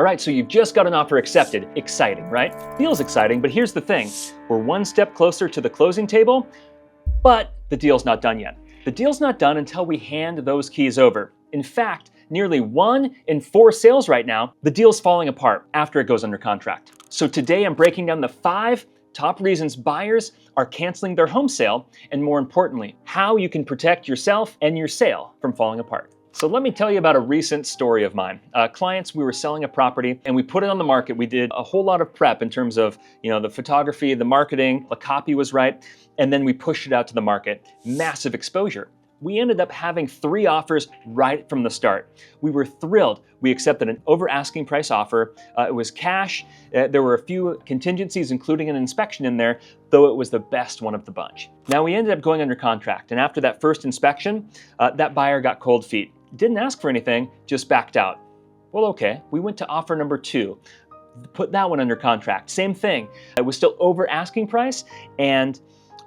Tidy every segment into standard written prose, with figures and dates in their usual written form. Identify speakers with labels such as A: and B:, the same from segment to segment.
A: right, so you've just got an offer accepted. Exciting, right? Feels exciting, but here's the thing. We're one step closer to the closing table, but the deal's not done yet. The deal's not done until we hand those keys over. In fact, nearly 1 in 4 sales right now, the deal's falling apart after it goes under contract. So today I'm breaking down the 5 top reasons buyers are canceling their home sale, and more importantly, how you can protect yourself and your sale from falling apart. So let me tell you about a recent story of mine. Clients, we were selling a property and we put it on the market. We did a whole lot of prep in terms of, the photography, the marketing, the copy was right, and then we pushed it out to the market. Massive exposure. We ended up having 3 offers right from the start. We were thrilled. We accepted an over asking price offer. It was cash. There were a few contingencies, including an inspection in there, though it was the best one of the bunch. Now we ended up going under contract, and after that first inspection, that buyer got cold feet. Didn't ask for anything, just backed out. Well, okay, we went to offer number 2. Put that one under contract. Same thing. It was still over asking price, and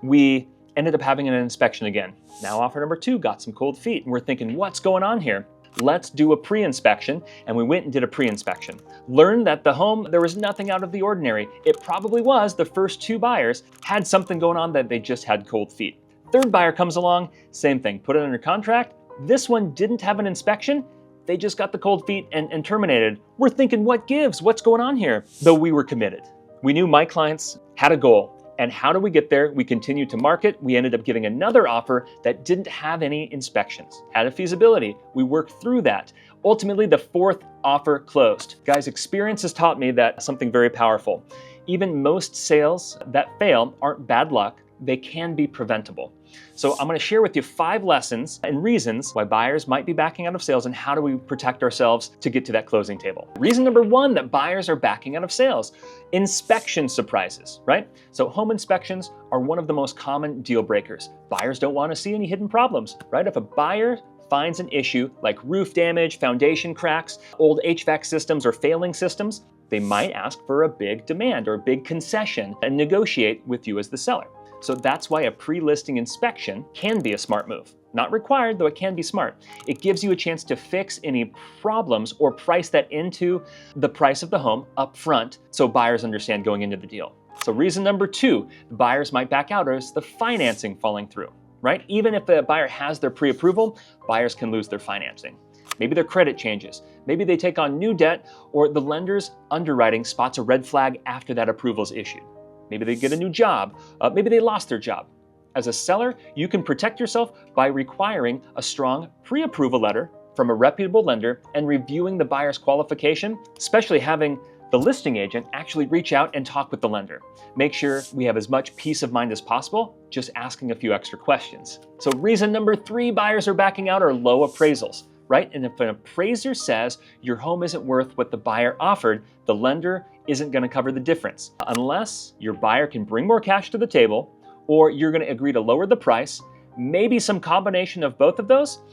A: we ended up having an inspection again. Now offer number 2 got some cold feet, and we're thinking, what's going on here? Let's do a pre-inspection, and we went and did a pre-inspection. Learned that the home, there was nothing out of the ordinary. It probably was the first 2 buyers had something going on that they just had cold feet. Third buyer comes along, same thing, put it under contract. This one didn't have an inspection. They just got the cold feet and terminated. We're thinking, what gives? What's going on here? Though we were committed. We knew my clients had a goal. And how do we get there? We continued to market. We ended up giving another offer that didn't have any inspections, had a feasibility. We worked through that. Ultimately, the 4th offer closed. Guys, experience has taught me that something very powerful. Even most sales that fail aren't bad luck. They can be preventable. So I'm going to share with you 5 lessons and reasons why buyers might be backing out of sales, and how do we protect ourselves to get to that closing table. Reason number 1 that buyers are backing out of sales: inspection surprises, right? So home inspections are one of the most common deal breakers. Buyers don't want to see any hidden problems, right? If a buyer finds an issue like roof damage, foundation cracks, old HVAC systems, or failing systems, they might ask for a big demand or a big concession and negotiate with you as the seller. So that's why a pre-listing inspection can be a smart move. Not required, though it can be smart. It gives you a chance to fix any problems or price that into the price of the home up front, so buyers understand going into the deal. So reason number 2, buyers might back out, is the financing falling through, right? Even if the buyer has their pre-approval, buyers can lose their financing. Maybe their credit changes. Maybe they take on new debt, or the lender's underwriting spots a red flag after that approval is issued. Maybe they get a new job. Maybe they lost their job. As a seller, you can protect yourself by requiring a strong pre-approval letter from a reputable lender and reviewing the buyer's qualification, especially having the listing agent actually reach out and talk with the lender. Make sure we have as much peace of mind as possible, just asking a few extra questions. So reason number 3 buyers are backing out are low appraisals, right? And if an appraiser says your home isn't worth what the buyer offered, the lender isn't going to cover the difference unless your buyer can bring more cash to the table, or you're going to agree to lower the price, maybe some combination of both of those.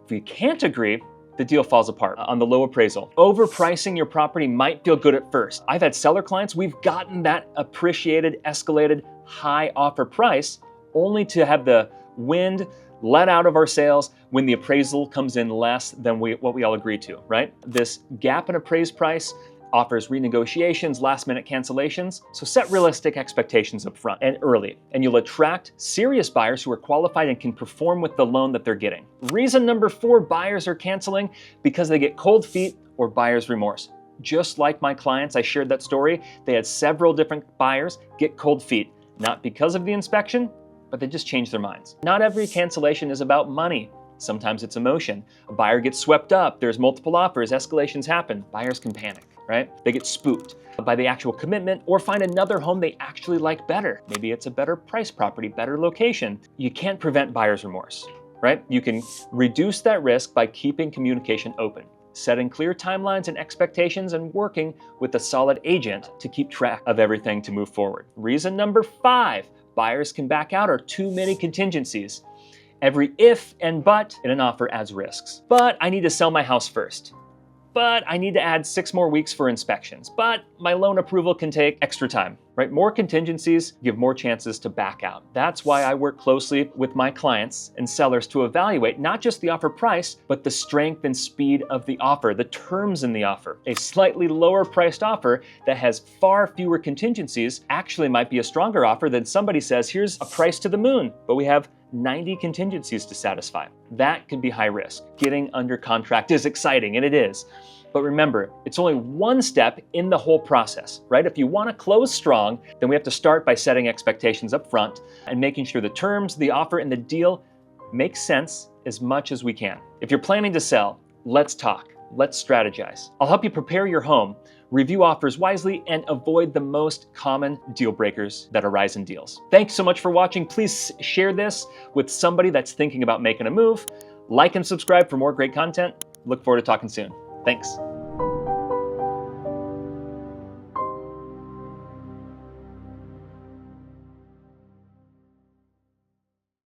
A: If you can't agree, the deal falls apart on the low appraisal. Overpricing your property might feel good at first. I've had seller clients, we've gotten that appreciated, escalated, high offer price only to have the wind let out of our sails when the appraisal comes in less than what we all agreed to, right? This gap in appraised price offers renegotiations, last-minute cancellations, so set realistic expectations up front and early, and you'll attract serious buyers who are qualified and can perform with the loan that they're getting. Reason number 4 buyers are canceling because they get cold feet or buyer's remorse. Just like my clients, I shared that story. They had several different buyers get cold feet, not because of the inspection, but they just changed their minds. Not every cancellation is about money. Sometimes it's emotion. A buyer gets swept up, there's multiple offers, escalations happen, buyers can panic, right? They get spooked by the actual commitment or find another home they actually like better. Maybe it's a better price property, better location. You can't prevent buyer's remorse, right? You can reduce that risk by keeping communication open, setting clear timelines and expectations, and working with a solid agent to keep track of everything to move forward. Reason number 5, buyers can back out are too many contingencies. Every if and but in an offer adds risks. But I need to sell my house first. but I need to add 6 more weeks for inspections, but my loan approval can take extra time, right? More contingencies give more chances to back out. That's why I work closely with my clients and sellers to evaluate not just the offer price, but the strength and speed of the offer, the terms in the offer. A slightly lower priced offer that has far fewer contingencies actually might be a stronger offer than somebody says, here's a price to the moon, but we have 90 contingencies to satisfy. That can be high risk. Getting under contract is exciting, and it is. But remember, it's only one step in the whole process, right? If you want to close strong, then we have to start by setting expectations up front and making sure the terms, the offer, and the deal make sense as much as we can. If you're planning to sell, let's talk. Let's strategize. I'll help you prepare your home, review offers wisely, and avoid the most common deal breakers that arise in deals. Thanks so much for watching. Please share this with somebody that's thinking about making a move. Like and subscribe for more great content. Look forward to talking soon. Thanks.